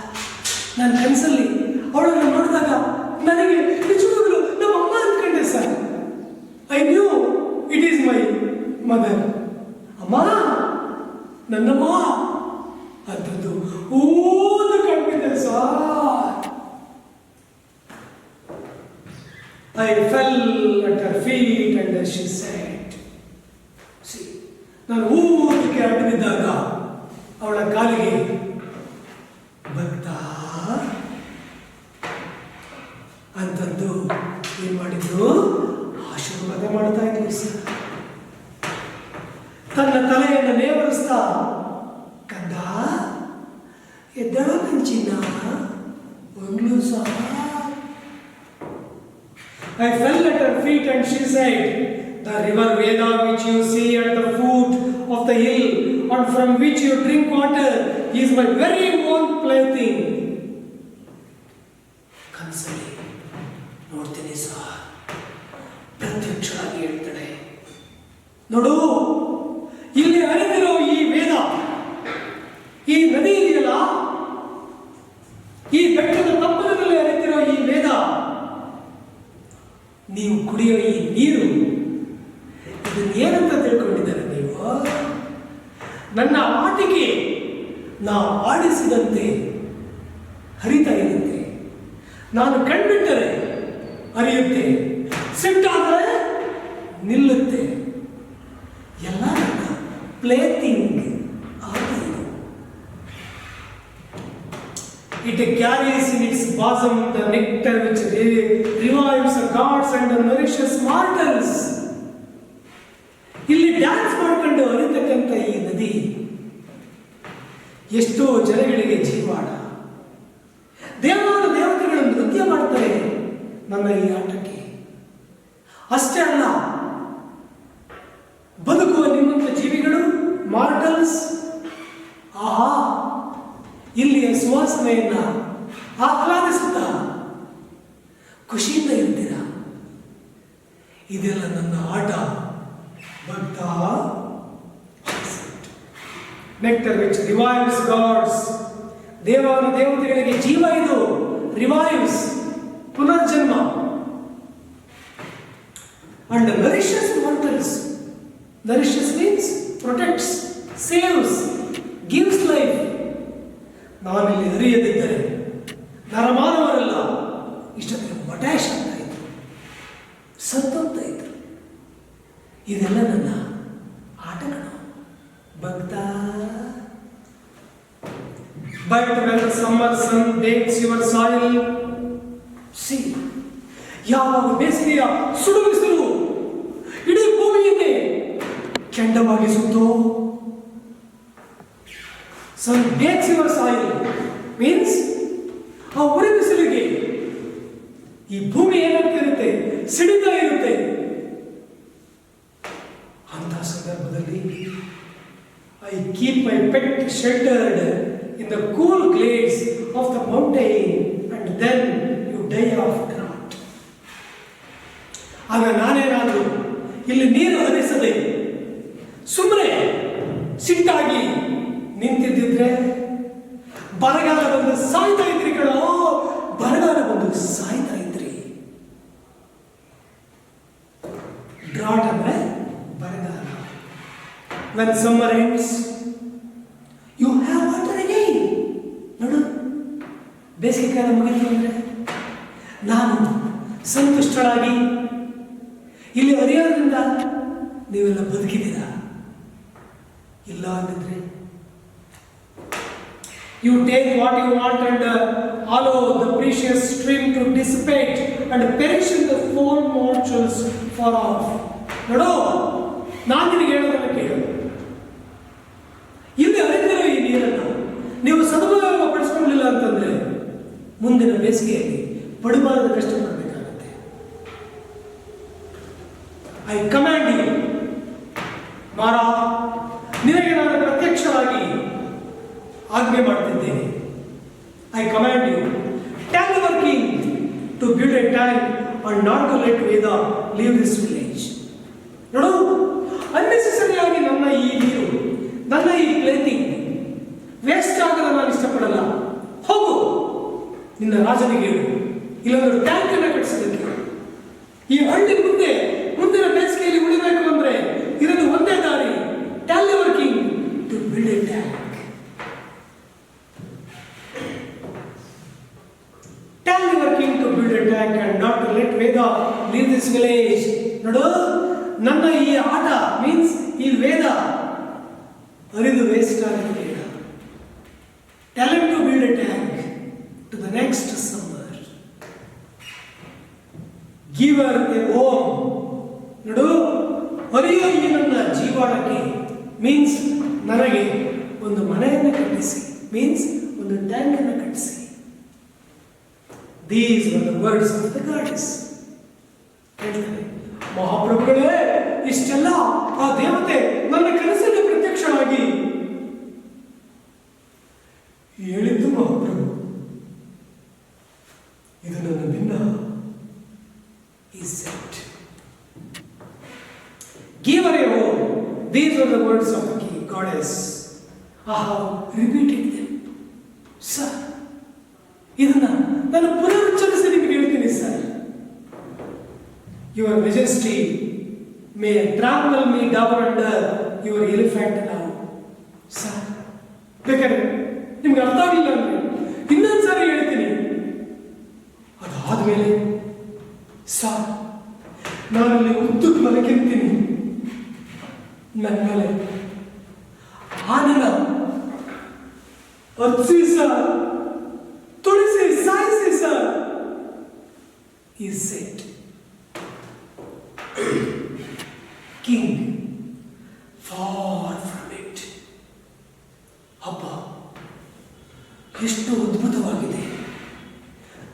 ನನ್ನ ಕನಸಲ್ಲಿ ಅವಳನ್ನು ನೋಡಿದಾಗ ನನಗೆ ನಿಜವಾಗಲೂ ನಮ್ಮ ಅಮ್ಮ ಅಂದ್ಕೊಂಡೆ sir. I knew it is my mother. ಅಮ್ಮ, ನನ್ನಮ್ಮ ಅಂತದ್ದು ಓದು ಕಂಡಿದ್ದೆ sir. I fell at her feet and she said, see, ನಾನು ಊದಕ್ಕೆ ಅಡ್ಡಿದ್ದಾಗ ಅವಳ ಕಾಲಿಗೆ ಭಕ್ತ ಅಂತಂದು ಏನ್ ಮಾಡಿದ್ರು, ಆಶೀರ್ವಾದ ಮಾಡ್ತಾ ಇದ್ರು ಸರ್. ತನ್ನ ತಲೆಯನ್ನು ನೇವರಿಸ್ತಾ, ಕಂದ ಎದ್ದಳ ಕಂಚಿನ ಒಂಗ್ಳು ಸಹ. I fell at her feet and she said, the river Veda which you see at the foot of the hill and from which you drink water is my very own plaything. ಕನಸಲ್ಲಿ ನೋಡ್ತೀನಿ ಸಹ, ಪ್ರತ್ಯಕ್ಷವಾಗಿ ಹೇಳ್ತಾಳೆ, ನೋಡು, ಇಲ್ಲಿ ಹರಿದಿರೋ ಈ ವೇದ, ಈ ನದಿ ಇದೆಯಲ್ಲ, ಈ ಬೆಟ್ಟದ ತಪ್ಪಲದಲ್ಲಿ ಹರಿದಿರೋ ಈ ವೇದ, ನೀವು ಕುಡಿಯೋ ಈ ನೀರು, ಇದನ್ನೇನಂತ ತಿಳ್ಕೊಂಡಿದ್ದಾರೆ ನೀವು? ನನ್ನ ಆಟಿಕೆ ನಾ ಆಡಿಸಿದಂತೆ ಹರಿತಾ ಇರುತ್ತೆ. ನಾನು ಕಣ್ಬಿಟ್ಟರೆ ಹರಿಯುತ್ತೆ, ಸಿಟ್ಟಾದರೆ ನಿಲ್ಲುತ್ತೆ. ಎಲ್ಲ ನನ್ನ ಪ್ಲೇಥಿಂಗ್ ಆಟ ಇದು. It carries in its bosom the nectar which revives the gods and nourishes mortals. ಇಲ್ಲಿ ಡ್ಯಾನ್ಸ್ ಮಾಡ್ಕೊಂಡು ಹರಿತಕ್ಕಂಥ ಈ ನದಿ ಎಷ್ಟೋ ಜನಗಳಿಗೆ ಜೀವಾಣ. ದೇವತೆಗಳು ನೃತ್ಯ ಮಾಡ್ತಾರೆ ನನ್ನ ಈ ಆಟಕ್ಕೆ. ಅಷ್ಟೇ ಅಲ್ಲ, ಬದುಕುವ ನಿಮ್ಮಂತ ಜೀವಿಗಳು, ಮಾರ್ಟಲ್ಸ್, ಆಹಾ, ಇಲ್ಲಿಯ ಸುವಾಸನೆಯನ್ನ ಆಹ್ಲಾದಿಸುತ್ತಾ ಖುಷಿಯಿಂದ ಇರ್ತೀರ. ಇದೆಲ್ಲ ನನ್ನ ಆಟ ಭಕ್ತ. ನೆಕ್ಟರ್ ವಿಚ್ ರಿವೈವ್ಸ್ ಗಾಡ್ಸ್, ದೇವತೆಗಳಿಗೆ ಜೀವ ಇದು. ರಿವೈವ್ಸ್, ಪುನರ್ಜನ್ಮ. And nourishes mortals. Nourishes means protects, saves, gives life. ನಾನಿಲ್ಲಿ ಅರಿಯದಿದ್ದರೆ ನರಮಾನವರಲ್ಲ ಇಷ್ಟೊತ್ತಿಗೆ ಮಟಾಶ್ ಅಂತ ಇದ್ರು, ಸತ್ತೋಗ್ತಾ ಇದ್ರು. ಇದೆಲ್ಲ ನನ್ನ ಆಟಗಳು ಭಕ್ತ. But when the summer sun bakes your soil, see, ಯಾವಾಗ ಬೇಸಿಗೆಯ ಸುಡು ಬಿಸಿಲು ಇಡೀ ಭೂಮಿಯನ್ನೇ ಕೆಂಡವಾಗಿಸುತ್ತೋ. Sun bakes your soil means ಆ ಉರಿ ಬಿಸಿಲಿಗೆ ಈ ಭೂಮಿ ಏನಾಗ್ತಿರುತ್ತೆ, ಸಿಡಿತಾ ಇರುತ್ತೆ. ಅಂತ ಸಂದರ್ಭದಲ್ಲಿ I keep my pet sheltered in the cool glades of the mountain, and then you die of drought. ಆಗ ನಾನೇನಾದರೂ ಇಲ್ಲಿ ನೀರು ಹರಿಸದೆ ಸುಮ್ಮನೆ ಸಿಟ್ಟಾಗಿ ನಿಂತಿದ್ದಿದ್ರೆ ಬರಗಾಲ ಬಂದು ಸಾಯ್ತಾ ಇದ್ರಿ ಕಣೋ, ಬರಗಾಲ ಬಂದು ಸಾಯ್ತಾ ಇದ್ರಿ. ಡ್ರಾಟ್ ಅಂದ್ರೆ ಬರಗಾಲ. When summer ends, you have water again. ನೋಡು, ಬೇಸಿಗೆ ಕಾಲ ಮುಗಿತು ಅಂದ್ರೆ ನಾನು ಸಂತುಷ್ಟರಾಗಿ ಇಲ್ಲಿ ಹರಿಯೋದ್ರಿಂದ ನೀವೆಲ್ಲ ಬದುಕಿದ್ದೀರಾ. ಇಲ್ಲ ಅಂದಿದ್ರೆ you take what you want and allow the precious stream to dissipate and perish in the four morsels far off. ನೋಡು, ನಾನು ನಿನಗೆ ಹೇಳೋದನ್ನು ಕೇಳು. ಇಲ್ಲಿ ಹರಿದಿರೋ ಈ ನೀರನ್ನು ನೀವು ಸದುಪಯೋಗ ಪಡಿಸ್ಕೊಳ್ಳಿಲ್ಲ ಅಂತಂದ್ರೆ ಮುಂದಿನ ಬೇಸಿಗೆಯಲ್ಲಿ ಪಡಬಾರದ ಕಷ್ಟ ಪಡಬೇಕಾಗುತ್ತೆ. ಐ ಕಮ್ಯಾಂಡ್ ಯು, ಮಾರ, ನಿನಗೆ ನಾನು ಪ್ರತ್ಯಕ್ಷವಾಗಿ ಆಜ್ಞೆ ಮಾಡ್ತಿದ್ದೇನೆ. I command you, tell your king to build a tank and not to let Veda leave this village. ನೋಡು, ಅನ್ನೆಸೆಸರಿಯಾಗಿ ನನ್ನ ಈ ನೀರು, ನನ್ನ ಈ ಪ್ಲೇಟಿಂಗ್ ವೇಸ್ಟ್ ಆಗಲು ನಾನು ಇಷ್ಟಪಡಲ್ಲ. ಹೋಗು, ನಿನ್ನ ರಾಜನಿಗೆ ಹೇಳು, ಇಲ್ಲೊಂದು ಟ್ಯಾಂಕ್ ಅನ್ನು ಕಟ್ಟಿಸಲಿಕ್ಕೆ. ಈ ಹಳ್ಳಿ ಮುಂದಿನ ಬೇಸಿಗೆಯಲ್ಲಿ ಉಳಿಬೇಕು ಅಂದ್ರೆ ಇರೋದು ಒಂದೇ ದಾರಿ. Tell your king to build a tank. Tell your king to build a tank and not to let Veda leave this village. ನೋಡು, ನನ್ನ ಈ ಆಟ ಮೀನ್ಸ್ ಈ ವೇದ ಹರಿದು ವೇಸ್ಟ್ ಆಗಿದೆ. Tell him to build a tank to the next summer. Give her a home. ನೋಡು, ಹರಿಯೋ ಈ ನನ್ನ ಜೀವಾಳಕ್ಕೆ ಮೀನ್ಸ್ ನನಗೆ ಒಂದು ಮನೆಯನ್ನು ಕಟ್ಟಿಸಿ, ಮೀನ್ಸ್ ಒಂದು ಟ್ಯಾಂಕ್ ಅನ್ನು ಕಟ್ಟಿಸಿ. These were the words of the goddess. ಮಹಾಪ್ರಭುಗಳೇ, ಇಷ್ಟೆಲ್ಲ ಆ ದೇವತೆ ನನ್ನ ಕನಸಲ್ಲಿ ಪ್ರತ್ಯಕ್ಷವಾಗಿ ಹೇಳಿದ್ದು ಮಹಾಪ್ರಭು. ಇದು ನನ್ನ ಭಿನ್ನ. He said, give her a home. These were the words of the goddess. I have repeated them. Sir, ಇದನ್ನ ನಾನು ಪುನರುಚ್ಚರಿಸಿ ನಿಮಗೆ ಹೇಳ್ತೀನಿ sir. Your Majesty may trample me down under your elephant now. Sir, ಬೇಕಾದ್ರೆ ನಿಮ್ಗೆ ಅರ್ಥ ಆಗಿಲ್ಲ ಅಂದ್ರೆ ಇನ್ನೊಂದ್ಸಾರಿ ಹೇಳ್ತೀನಿ. ಅದಾದ್ಮೇಲೆ ಸರ್, ನಾನಲ್ಲಿ ಉದ್ದಕ್ಕೆ ಮಲಗಿರ್ತೀನಿ. ನನ್ನ ಮೇಲೆ ಆನನ ಅರ್ಸಿ ಸರ್, ತುಳಸಿ ಸಾಯಿಸಿ sir. He said, King, far from it. ಅಪ್ಪ, ಎಷ್ಟು ಅದ್ಭುತವಾಗಿದೆ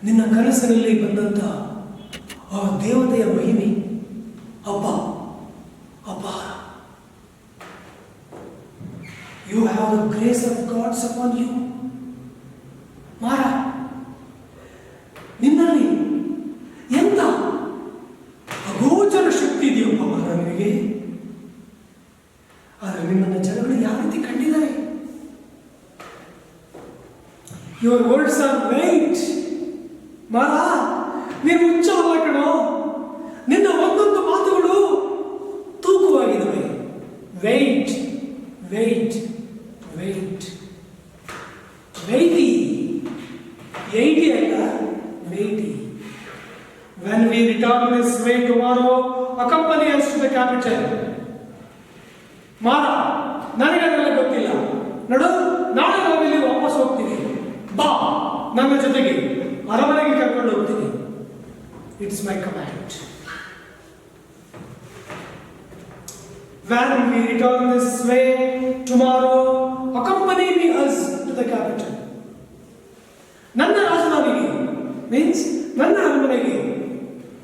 ನಿನ್ನ ಕನಸಿನಲ್ಲಿ ಬಂದಂತ ಆ ದೇವತೆಯ ಮಹಿಮೆ. ಅಪ್ಪ, ಅಪಾರ. You have the grace of God upon you. ಮಾರ, ನಿನ್ನಲ್ಲಿ ಎಂತ ಅಗೋಚರ ನನಗೆ. ಆದರೆ ನಿಮ್ಮನ್ನು ಜನಗಳು ಯಾವ ರೀತಿ ಕಂಡಿದ್ದಾರೆ? Your words are right. Mara, ನೀನು ಹುಚ್ಚವಲ್ಲ ಕಣೋ. ನಿನ್ನ ಒಂದೊಂದು ಮಾತುಗಳು ತೂಕವಾಗಿದ್ದಾವೆ. Weight weight weight weighty. 80 ಅಲ್ಲ, ವೆಯ್ಟಿ. When we return this way tomorrow, accompany us to the capital. ಮಾರ, ನನಗದೆಲ್ಲ ಗೊತ್ತಿಲ್ಲ. ನೋಡು, ನಾಳೆ ನಾವಿಲ್ಲಿ ವಾಪಸ್ ಹೋಗ್ತೀನಿ. ಬಾ ನನ್ನ ಜೊತೆಗೆ, ಅರಮನೆಗೆ ಕರ್ಕೊಂಡು ಹೋಗ್ತೀನಿ. It's my command. When we return this way tomorrow, accompany me us to the capital. ನನ್ನ ರಾಜಧಾನಿಗೆ, ಮೀನ್ಸ್ ನನ್ನ ಅರಮನೆಗೆ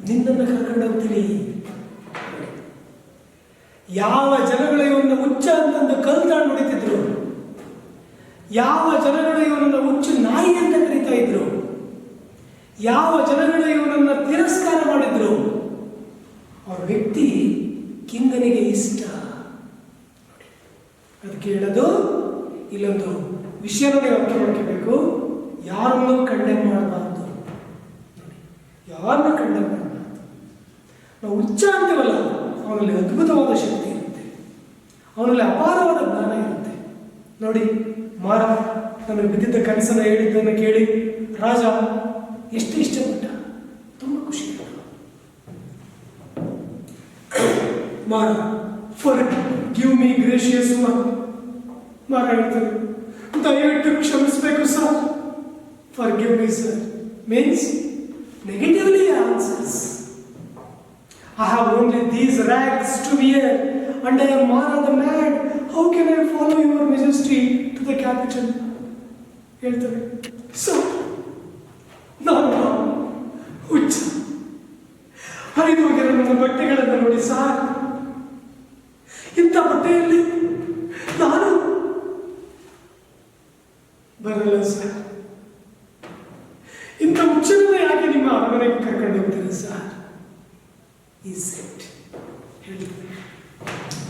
ನಿನ್ನನ್ನು ಕರ್ಕೊಂಡು ಹೋಗ್ತೀನಿ. ಯಾವ ಜನಗಳು ಇವನ್ನ ಹುಚ್ಚ ಅಂತಂದು ಕಲ್ತಾಂಡು ಹೊಡಿತಿದ್ರು, ಯಾವ ಜನಗಳು ಇವನನ್ನು ಹುಚ್ಚು ನಾಯಿ ಅಂತ ಕರೀತಾ ಇದ್ರು, ಯಾವ ಜನಗಳು ಇವನನ್ನ ತಿರಸ್ಕಾರ ಮಾಡಿದ್ರು, ಅವ್ರ ವ್ಯಕ್ತಿ ಕಿಂಗನಿಗೆ ಇಷ್ಟ. ಅದಕ್ಕೆ ಹೇಳೋದು, ಇಲ್ಲೊಂದು ವಿಷಯನ ನೀವು ಅರ್ಥ ಮಾಡ್ಕೋಬೇಕು. ಯಾರನ್ನು ಕಂಡೆಮ್ ಮಾಡಬಾರ್ದು, ಯಾರನ್ನು ಕಂಡೆಮ್ ಮಾಡಬಾರ್ದು. ನಾವು ಹುಚ್ಚ ಅಂತೀವಲ್ಲ, ಅವನಲ್ಲಿ ಅದ್ಭುತವಾದ ಶಕ್ತಿ ಇರುತ್ತೆ, ಅವನಲ್ಲಿ ಅಪಾರವಾದ ಜ್ಞಾನ ಇರುತ್ತೆ. ನೋಡಿ, ಮಾರ ನಮಗೆ ಬಿದ್ದಿದ್ದ ಕನಸನ್ನು ಹೇಳಿದ್ದನ್ನು ಕೇಳಿ ರಾಜ ಎಷ್ಟು ಇಷ್ಟಪಟ್ಟ, ತುಂಬ ಖುಷಿ ಆಯಿತು. ಮಾರ, for give me gracious one. ಮಾರ ಹೇಳ್ತಾರೆ, ದಯವಿಟ್ಟು ಕ್ಷಮಿಸಬೇಕು sir. For give me sir means negatively answers. I have only these rags to wear and I am Mara the mad. How can I follow your majesty to the capital? ಹೇಳ್ತಾರೆ, sir ನಾನು ಹುಚ್ಚ. ಹರಿದೋಗಿರೋ ನನ್ನ ಬಟ್ಟೆಗಳನ್ನು ನೋಡಿ sir, ಇಂಥ ಬಟ್ಟೆಯಲ್ಲಿ ನಾನು ಬರಲ್ಲ ಸರ್. ಇಂಥ ಹುಚ್ಚರನ್ನ ಯಾಕೆ ನಿಮ್ಮ ಅರಮನೆಗೆ ಕರ್ಕೊಂಡು ಹೋಗ್ತೀರಿ ಸರ್? ಈ ಸೆಟ್ ಹೇಳ್ತಾರೆ.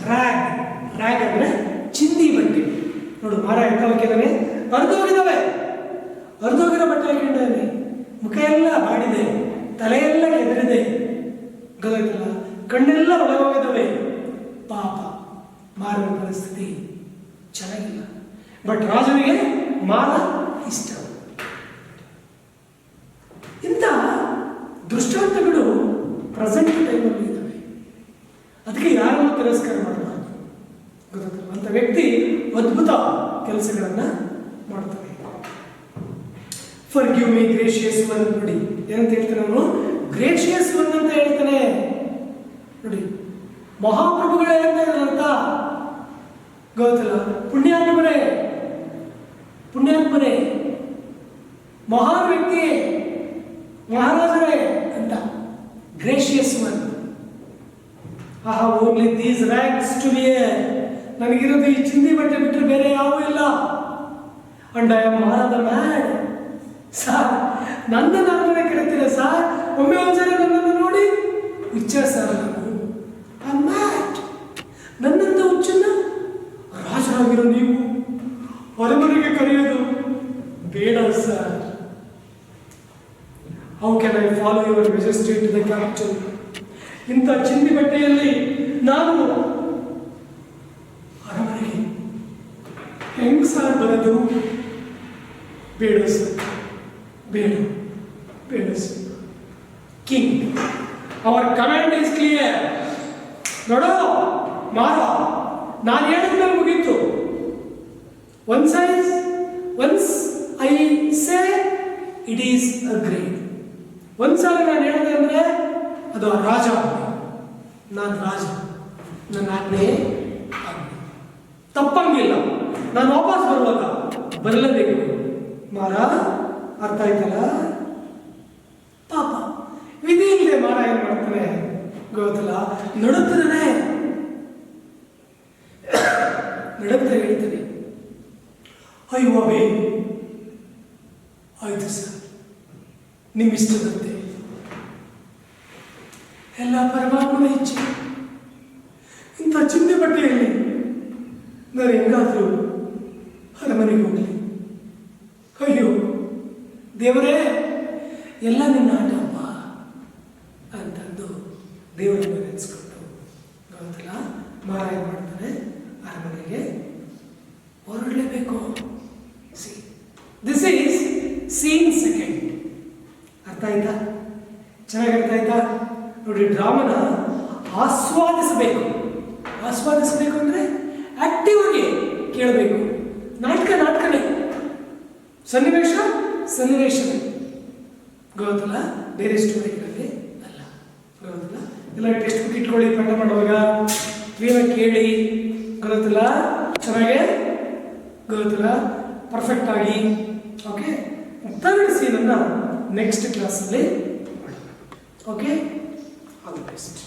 ರ್ಯಾಗ್, ರ್ಯಾಗ್ ಅಂದ್ರೆ ಚಿಂದಿ ಬಟ್ಟೆ. ನೋಡು, ಮಾರ ಎಂತ ಹಾಕಿದ್ದಾನೆ, ಅರ್ಧೋಗಿದ್ದಾವೆ, ಅರ್ಧೋಗಿರೋ ಬಟ್ಟೆ ಹಾಕಿದ್ದಾನೆ. ಮುಖ ಎಲ್ಲ ಬಾಡಿದೆ, ತಲೆಯೆಲ್ಲ ಕೆದರಿದೆ, ಗೊತ್ತಾಯ್ತಲ್ಲ, ಕಣ್ಣೆಲ್ಲ ಒಳಗೋಗಿದ್ದಾವೆ. ಪಾಪ ಮಾರನ ಪರಿಸ್ಥಿತಿ ಚೆನ್ನಾಗಿಲ್ಲ. ಬಟ್ ರಾಜನಿಗೆ ಮಾರ ಇಷ್ಟ. ಇಂಥ ದೃಷ್ಟಾಂತಗಳು ಪ್ರೆಸೆಂಟ್ ಟೈಮಲ್ಲಿ ಇದ್ದಾವೆ. ಅದಕ್ಕೆ ಯಾರನ್ನು ತಿರಸ್ಕಾರ ಮಾಡಬಾರ್ದು, ಗೊತ್ತಾಗ್ತದೆ. ಅಂಥ ವ್ಯಕ್ತಿ ಅದ್ಭುತ ಕೆಲಸಗಳನ್ನು ಮಾಡ್ತಾನೆ. For give me gracious one. ನೋಡಿ ಏನಂತ ಹೇಳ್ತಾನೆ ಅವನು, ಗ್ರೇಷಿಯಸ್ ಒನ್ ಅಂತ ಹೇಳ್ತಾನೆ. ನೋಡಿ, ಮಹಾಪ್ರಭುಗಳೇ ಅಂತ ಅರ್ಥ, ಗೊತ್ತಲ್ಲ. ಪುಣ್ಯಾತ್ಮರೇ, ಪುಣ್ಯಾತ್ಮರೇ, ಮಹಾನ್ ವ್ಯಕ್ತಿಯೇ, ಮಹಾರಾಜರೇ ಅಂತ. Gracious one. I have only these rags to wear. ನನಗಿರೋದು ಈ ಚಿಂದಿ ಬಟ್ಟೆ ಬಿಟ್ಟರೆ ಬೇರೆ ಯಾವೂ ಇಲ್ಲ. And I am Mara the mad. Sir, ನನ್ನ ಅರಮನೆ ಕರೀತೀರ ಸಾರ್? ಒಮ್ಮೆ ಒಂದ್ಸರಿ ನನ್ನನ್ನು ನೋಡಿ, ಹುಚ್ಚ ಸರ್ ನಾನು, ಐ ಆಮ್ ಮ್ಯಾಡ್. ನನ್ನಂತ ಹುಚ್ಚನ್ನ ರಾಜರಾಗಿರೋ ನೀವು ಅರಮನೆಗೆ ಕರೆಯೋದು ಬೇಡ sir. How can I follow your majesty to the capital? ಇಂಥ ಚಿಂದಿ ಬಟ್ಟೆಯಲ್ಲಿ ನಾನು ಅರಮನೆಗೆ ಹೆಂಗ್ ಸರ್ ಬರೋದು? ಬೇಡ ಸರ್, ಬೇಡ, ಬೇಡ sir. King, our command is clear. ನೋಡೋ ಮಾರ, ನಾನು ಹೇಳಿದ್ಮೇಲೆ ಮುಗೀತು. Once I say it is agreed. ಒಂದ್ಸಲ ನಾನು ಹೇಳಿದೆ ಅಂದರೆ ಅದು ರಾಜ, ನಾನು ರಾಜ, ನನ್ನ ಆಜ್ಞೆ ತಪ್ಪಂಗಿಲ್ಲ. ನಾನು ವಾಪಸ್ ಬರುವಾಗ ಬರಲೇಬೇಕು. ಮಾರ, ಅರ್ಥ ಆಯ್ತಲ್ಲ? ಪಾಪ ವಿಧಿ ಇಲ್ಲದೆ ಮಾರ ಏನು ಮಾಡ್ತಾನೆ ಗೊತ್ತಲ್ಲ, ನಡುತ್ತಾನೆ, ನಡುತ್ತಾ ಹೇಳ್ತಾನೆ, ಅಯ್ಯೋವೇ, ಆಯ್ತು ಸರ್, ನಿಮ್ಮಿಷ್ಟದಂತೆ ಎಲ್ಲ ಪರಮಾತ್ಮನ ಇಚ್ಛೆ. ನಾನು ಹೆಂಗಾದರೂ ಅರಮನೆಗೆ ಹೋಗಲಿ. ಅಯ್ಯೋ ದೇವರೇ, ಎಲ್ಲ ನಿನ್ನ ಆಟಪ್ಪ ಅಂತಂದು ದೇವರನ್ನು ನೆನೆಸ್ಕೊಂಡು ಗೊತ್ತಲ್ಲ ಮಾರ ಏನು ಮಾಡ್ತಾನೆ, ಅರಮನೆಗೆ ಹೊರಡಲೇಬೇಕು. See this is scene second. ಅರ್ಥ ಆಯ್ತಾ? ಚೆನ್ನಾಗಿ ಅರ್ಥ ಆಯ್ತಾ? ನೋಡಿ, ಡ್ರಾಮನ ಆಸ್ವಾದಿಸಬೇಕು. ಆಸ್ವಾದಿಸಬೇಕು ಅಂದರೆ ಆಕ್ಟಿವ್ ಆಗಿ ಕೇಳಬೇಕು. ನಾಟಕನೇ, ಸನ್ನಿವೇಶನೇ. ಗೊತ್ತಲ್ಲ, ಬೇರೆ ಸ್ಟೋರಿಗಳಲ್ಲಿ ಅಲ್ಲ. ಗೊತ್ತಲ್ಲ, ಎಲ್ಲ ಟೆಕ್ಸ್ಟ್ ಬುಕ್ ಇಟ್ಕೊಳ್ಳಿ ಪಾಠ ಮಾಡುವಾಗ, ಕ್ಲೀನಾಗಿ ಕೇಳಿ. ಗೊತ್ತಲ್ಲ, ಚೆನ್ನಾಗೆ ಗೊತ್ತಲ್ಲ, ಪರ್ಫೆಕ್ಟ್ ಆಗಿ. ಓಕೆ, ಥರ್ಡ್ ಸೀನನ್ನು ನೆಕ್ಸ್ಟ್ ಕ್ಲಾಸಲ್ಲಿ ಮಾಡೋಣ. Okay, all the best.